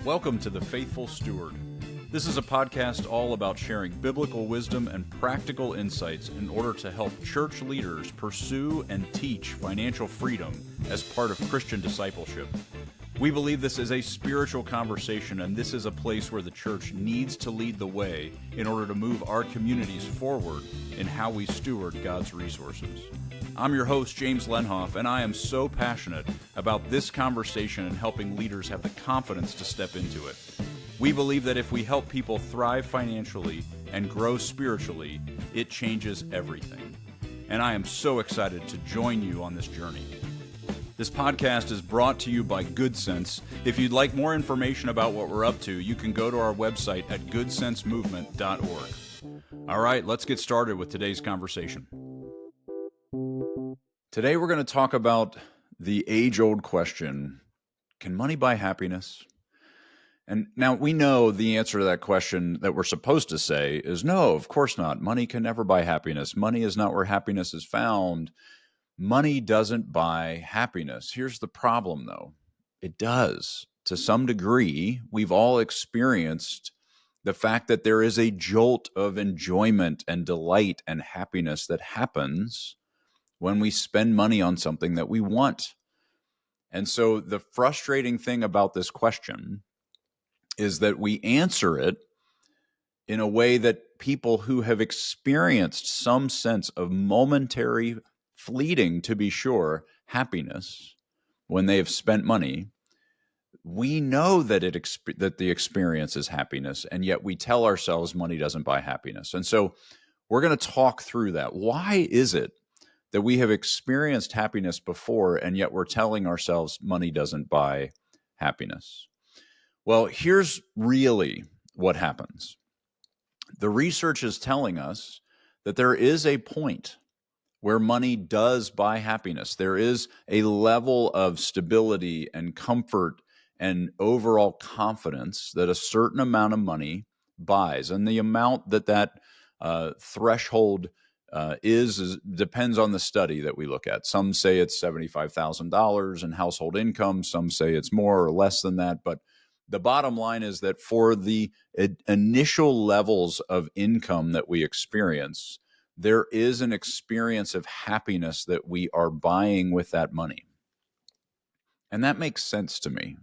Welcome to The Faithful Steward. This is a podcast all about sharing biblical wisdom and practical insights in order to help church leaders pursue and teach financial freedom as part of Christian discipleship. We believe this is a spiritual conversation, and this is a place where the church needs to lead the way in order to move our communities forward in how we steward God's resources. I'm your host, James Lenhoff, and I am so passionate about this conversation and helping leaders have the confidence to step into it. We believe that if we help people thrive financially and grow spiritually, it changes everything. And I am so excited to join you on this journey. This podcast is brought to you by Good Sense. If you'd like more information about what we're up to, you can go to our website at goodsensemovement.org. All right, let's get started with today's conversation. Today we're going to talk about the age-old question, can money buy happiness? And now we know the answer to that question that we're supposed to say is no, of course not. Money can never buy happiness. Money is not where happiness is found. Money doesn't buy happiness. Here's the problem, though. It does. To some degree, we've all experienced the fact that there is a jolt of enjoyment and delight and happiness that happens when we spend money on something that we want. And so the frustrating thing about this question is that we answer it in a way that people who have experienced some sense of momentary, fleeting, to be sure, happiness when they have spent money, we know that that the experience is happiness, and yet we tell ourselves money doesn't buy happiness. And so we're going to talk through that. Why is it that we have experienced happiness before, and yet we're telling ourselves money doesn't buy happiness? Well, here's really what happens. The research is telling us that there is a point where money does buy happiness. There is a level of stability and comfort and overall confidence that a certain amount of money buys. And the amount that threshold depends on the study that we look at. Some say it's $75,000 in household income. Some say it's more or less than that. But the bottom line is that for the initial levels of income that we experience, there is an experience of happiness that we are buying with that money. And that makes sense to me.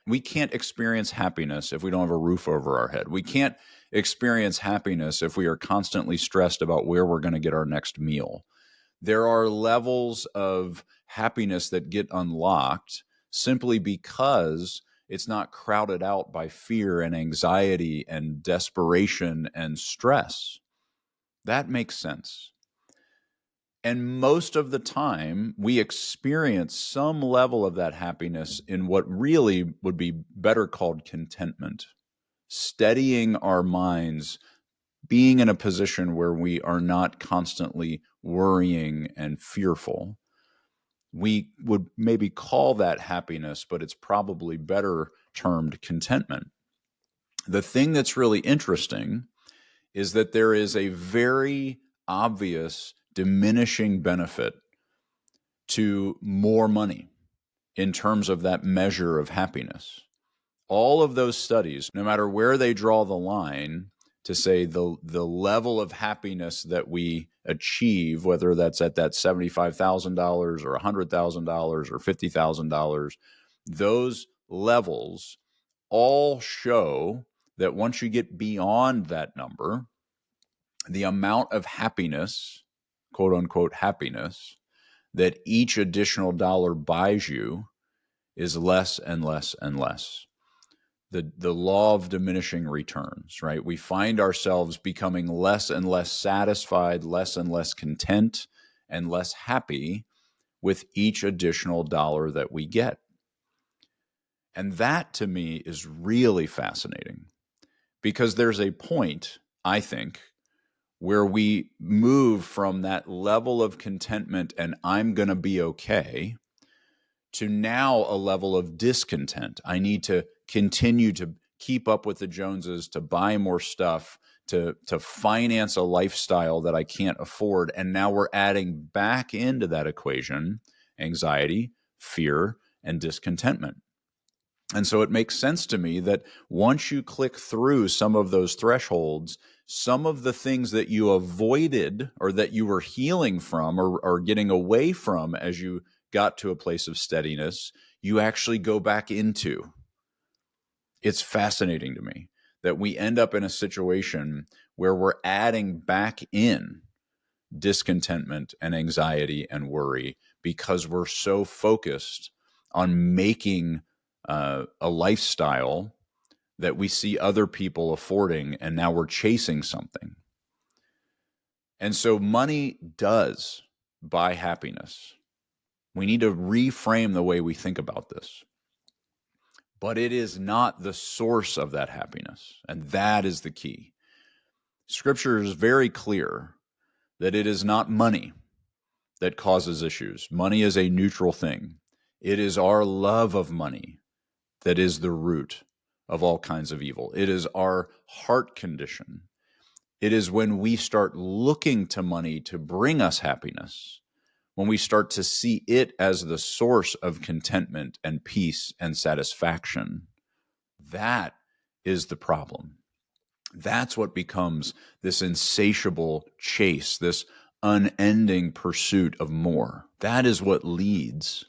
We can't experience happiness if we don't have a roof over our head. We can't experience happiness if we are constantly stressed about where we're going to get our next meal. There are levels of happiness that get unlocked simply because it's not crowded out by fear and anxiety and desperation and stress. That makes sense. And most of the time, we experience some level of that happiness in what really would be better called contentment, steadying our minds, being in a position where we are not constantly worrying and fearful. We would maybe call that happiness, but it's probably better termed contentment. The thing that's really interesting is that there is a very obvious diminishing benefit to more money in terms of that measure of happiness. All of those studies, no matter where they draw the line to say the level of happiness that we achieve, whether that's at that $75,000 or $100,000 or $50,000, those levels all show that once you get beyond that number, the amount of happiness, quote unquote happiness, that each additional dollar buys you is less and less and less. The law of diminishing returns, right? We find ourselves becoming less and less satisfied, less and less content, and less happy with each additional dollar that we get. And that, to me, is really fascinating because there's a point, I think, where we move from that level of contentment and I'm going to be okay to now a level of discontent. I need to continue to keep up with the Joneses, to buy more stuff, to finance a lifestyle that I can't afford. And now we're adding back into that equation anxiety, fear, and discontentment. And so it makes sense to me that once you click through some of those thresholds, some of the things that you avoided or that you were healing from or getting away from as you got to a place of steadiness, you actually go back into. It's fascinating to me that we end up in a situation where we're adding back in discontentment and anxiety and worry because we're so focused on making a lifestyle that we see other people affording, and now we're chasing something. And so money does buy happiness. We need to reframe the way we think about this. But it is not the source of that happiness, and that is the key. Scripture is very clear that it is not money that causes issues. Money is a neutral thing. It is our love of money that is the root of all kinds of evil. It is our heart condition. It is when we start looking to money to bring us happiness, when we start to see it as the source of contentment and peace and satisfaction. That is the problem. That's what becomes this insatiable chase, this unending pursuit of more. That is what leads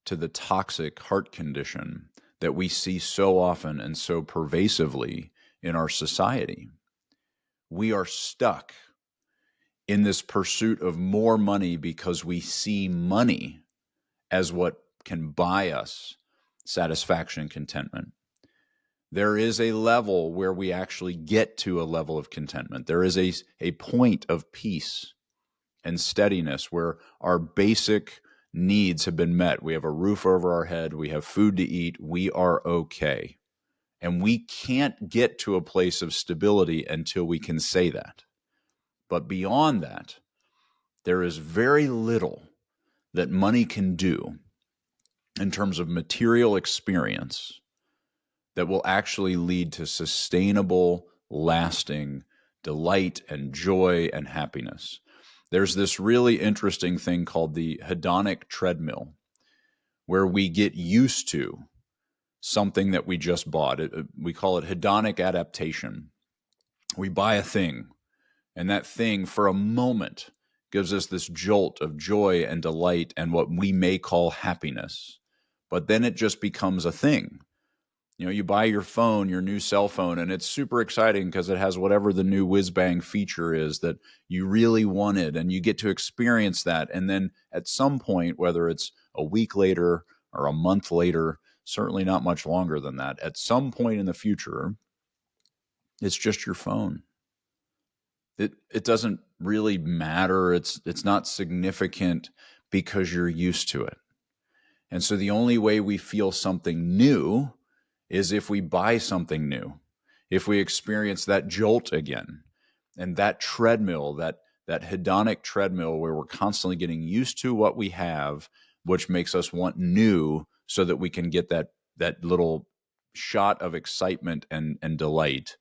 to the toxic heart condition that we see so often and so pervasively in our society. We are stuck in this pursuit of more money because we see money as what can buy us satisfaction and contentment. There is a level where we actually get to a level of contentment. There is a point of peace and steadiness where our basic needs have been met. We have a roof over our head. We have food to eat. We are okay. And we can't get to a place of stability until we can say that. But beyond that, there is very little that money can do in terms of material experience that will actually lead to sustainable, lasting delight and joy and happiness. There's this really interesting thing called the hedonic treadmill, where we get used to something that we just bought. We call it hedonic adaptation. We buy a thing, and that thing for a moment gives us this jolt of joy and delight and what we may call happiness. But then it just becomes a thing. You know, you buy your phone, your new cell phone, and it's super exciting because it has whatever the new whiz-bang feature is that you really wanted, and you get to experience that. And then at some point, whether it's a week later or a month later, certainly not much longer than that, at some point in the future, it's just your phone. It doesn't really matter. It's not significant because you're used to it. And so the only way we feel something new is if we buy something new, if we experience that jolt again, and that treadmill, that hedonic treadmill where we're constantly getting used to what we have, which makes us want new so that we can get that little shot of excitement and delight.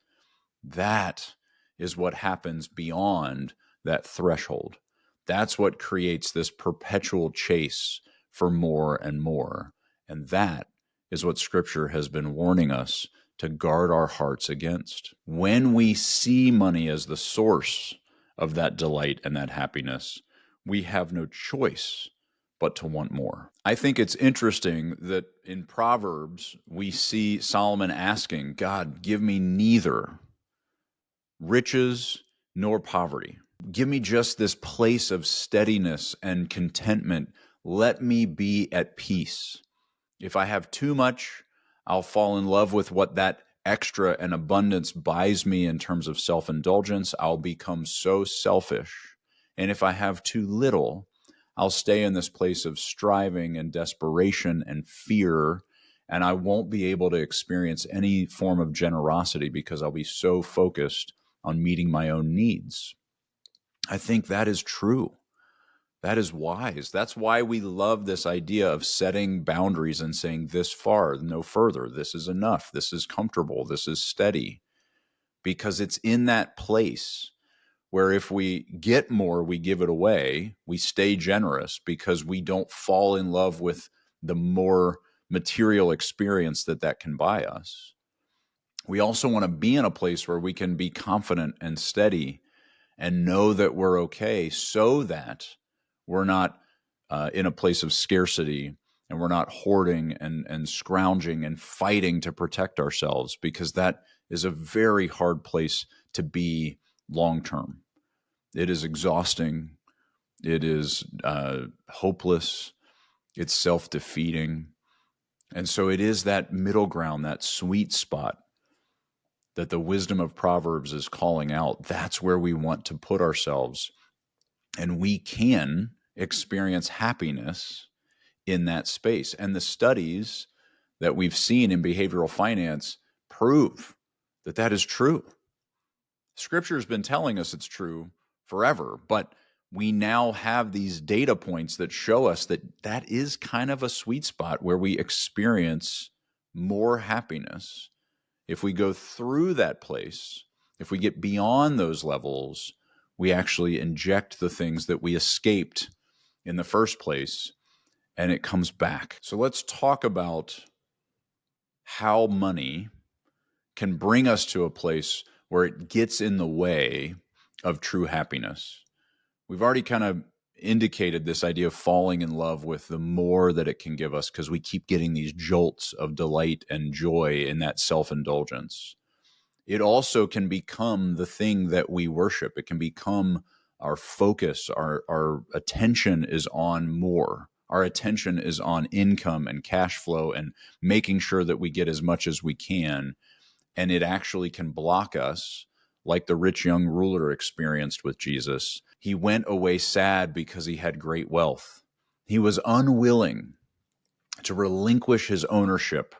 That is what happens beyond that threshold. That's what creates this perpetual chase for more and more. And that is what Scripture has been warning us to guard our hearts against. When we see money as the source of that delight and that happiness, we have no choice but to want more. I think it's interesting that in Proverbs, we see Solomon asking, God, give me neither riches nor poverty. Give me just this place of steadiness and contentment. Let me be at peace. If I have too much, I'll fall in love with what that extra and abundance buys me in terms of self-indulgence. I'll become so selfish. And if I have too little, I'll stay in this place of striving and desperation and fear, and I won't be able to experience any form of generosity because I'll be so focused on meeting my own needs. I think that is true. That is wise. That's why we love this idea of setting boundaries and saying this far, no further. This is enough. This is comfortable. This is steady. Because it's in that place where if we get more, we give it away. We stay generous because we don't fall in love with the more material experience that can buy us. We also want to be in a place where we can be confident and steady and know that we're okay, so that we're not in a place of scarcity, and we're not hoarding and scrounging and fighting to protect ourselves, because that is a very hard place to be long term. It is exhausting. It is hopeless. It's self-defeating. And so it is that middle ground, that sweet spot that the wisdom of Proverbs is calling out. That's where we want to put ourselves. And we can experience happiness in that space. And the studies that we've seen in behavioral finance prove that that is true. Scripture has been telling us it's true forever, but we now have these data points that show us that that is kind of a sweet spot where we experience more happiness. If we go through that place, if we get beyond those levels, we actually inject the things that we escaped in the first place, and it comes back. So let's talk about how money can bring us to a place where it gets in the way of true happiness. We've already kind of indicated this idea of falling in love with the more that it can give us, because we keep getting these jolts of delight and joy in that self-indulgence. It also can become the thing that we worship. It can become our focus. Our attention is on more. Our attention is on income and cash flow and making sure that we get as much as we can. And it actually can block us, like the rich young ruler experienced with Jesus. He went away sad because he had great wealth. He was unwilling to relinquish his ownership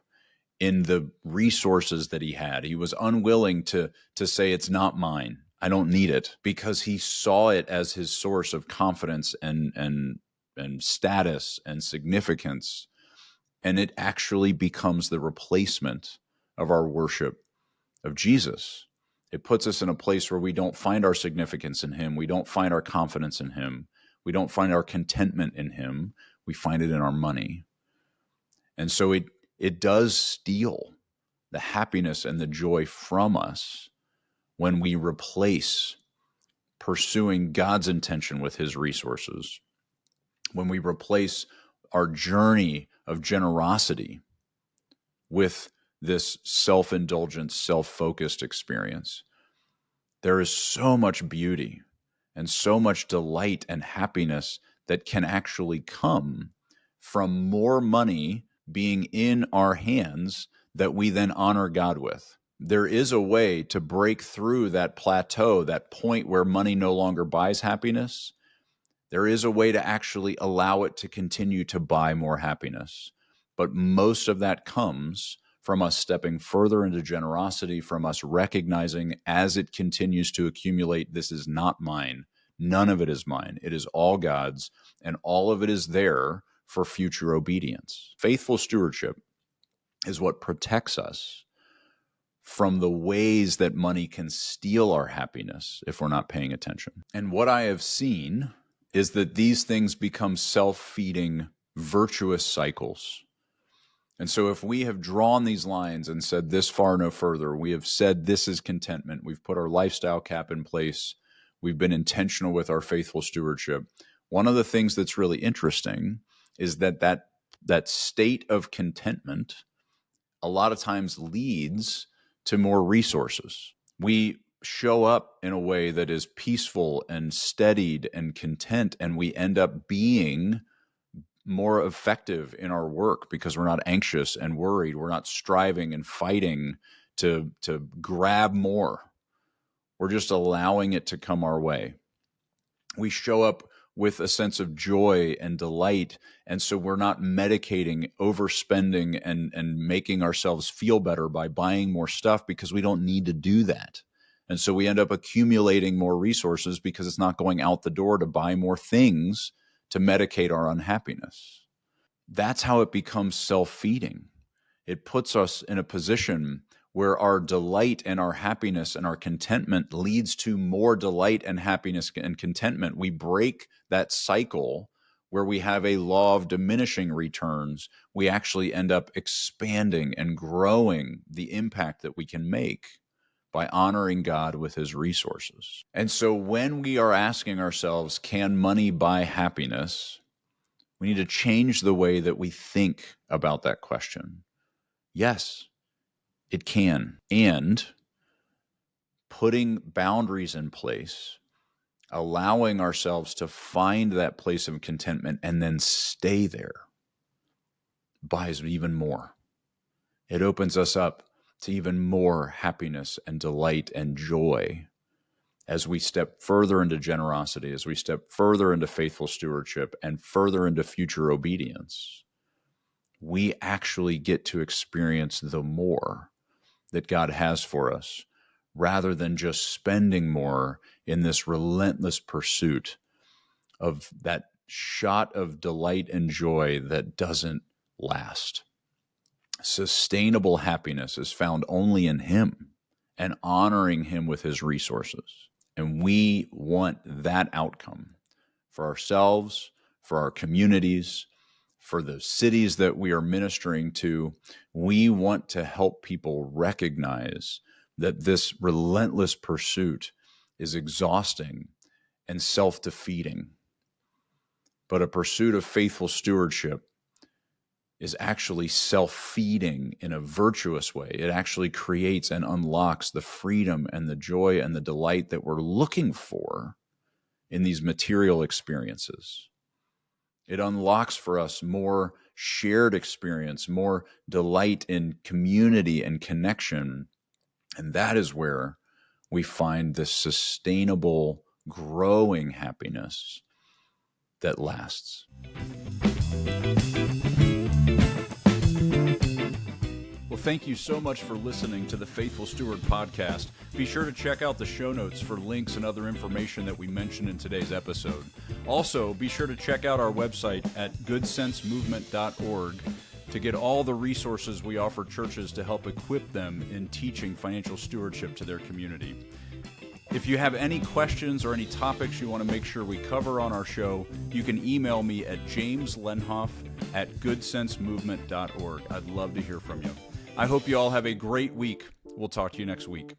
in the resources that he had. He was unwilling to say, it's not mine, I don't need it, because he saw it as his source of confidence and status and significance. And it actually becomes the replacement of our worship of Jesus. It puts us in a place where we don't find our significance in him. We don't find our confidence in him. We don't find our contentment in him. We find it in our money. And so it does steal the happiness and the joy from us when we replace pursuing God's intention with his resources, when we replace our journey of generosity with this self-indulgent, self-focused experience. There is so much beauty and so much delight and happiness that can actually come from more money being in our hands that we then honor God with. There is a way to break through that plateau, that point where money no longer buys happiness. There is a way to actually allow it to continue to buy more happiness. But most of that comes from us stepping further into generosity, from us recognizing as it continues to accumulate, this is not mine. None of it is mine. It is all God's, and all of it is there for future obedience. Faithful stewardship is what protects us from the ways that money can steal our happiness if we're not paying attention. And what I have seen is that these things become self-feeding, virtuous cycles. And so if we have drawn these lines and said this far, no further, we have said this is contentment, we've put our lifestyle cap in place, we've been intentional with our faithful stewardship. One of the things that's really interesting is that state of contentment a lot of times leads to more resources. We show up in a way that is peaceful and steadied and content, and we end up being more effective in our work because we're not anxious and worried. We're not striving and fighting to grab more. We're just allowing it to come our way. We show up with a sense of joy and delight, and so we're not medicating, overspending, and making ourselves feel better by buying more stuff, because we don't need to do that. And so we end up accumulating more resources because it's not going out the door to buy more things to medicate our unhappiness. That's how it becomes self-feeding. It puts us in a position where our delight and our happiness and our contentment leads to more delight and happiness and contentment. We break that cycle where we have a law of diminishing returns, we actually end up expanding and growing the impact that we can make by honoring God with his resources. And so when we are asking ourselves, can money buy happiness? We need to change the way that we think about that question. Yes, it can. And putting boundaries in place, allowing ourselves to find that place of contentment and then stay there, buys even more. It opens us up to even more happiness and delight and joy as we step further into generosity, as we step further into faithful stewardship and further into future obedience. We actually get to experience the more that God has for us, rather than just spending more in this relentless pursuit of that shot of delight and joy that doesn't last. Sustainable happiness is found only in him and honoring him with his resources. And we want that outcome for ourselves, for our communities, for the cities that we are ministering to. We want to help people recognize that this relentless pursuit is exhausting and self-defeating. But a pursuit of faithful stewardship is actually self-feeding in a virtuous way. It actually creates and unlocks the freedom and the joy and the delight that we're looking for in these material experiences. It unlocks for us more shared experience, more delight in community and connection. And that is where we find this sustainable, growing happiness that lasts. Well, thank you so much for listening to the Faithful Steward podcast. Be sure to check out the show notes for links and other information that we mentioned in today's episode. Also, be sure to check out our website at goodsensemovement.org to get all the resources we offer churches to help equip them in teaching financial stewardship to their community. If you have any questions or any topics you want to make sure we cover on our show, you can email me at jameslenhoff@goodsensemovement.org. I'd love to hear from you. I hope you all have a great week. We'll talk to you next week.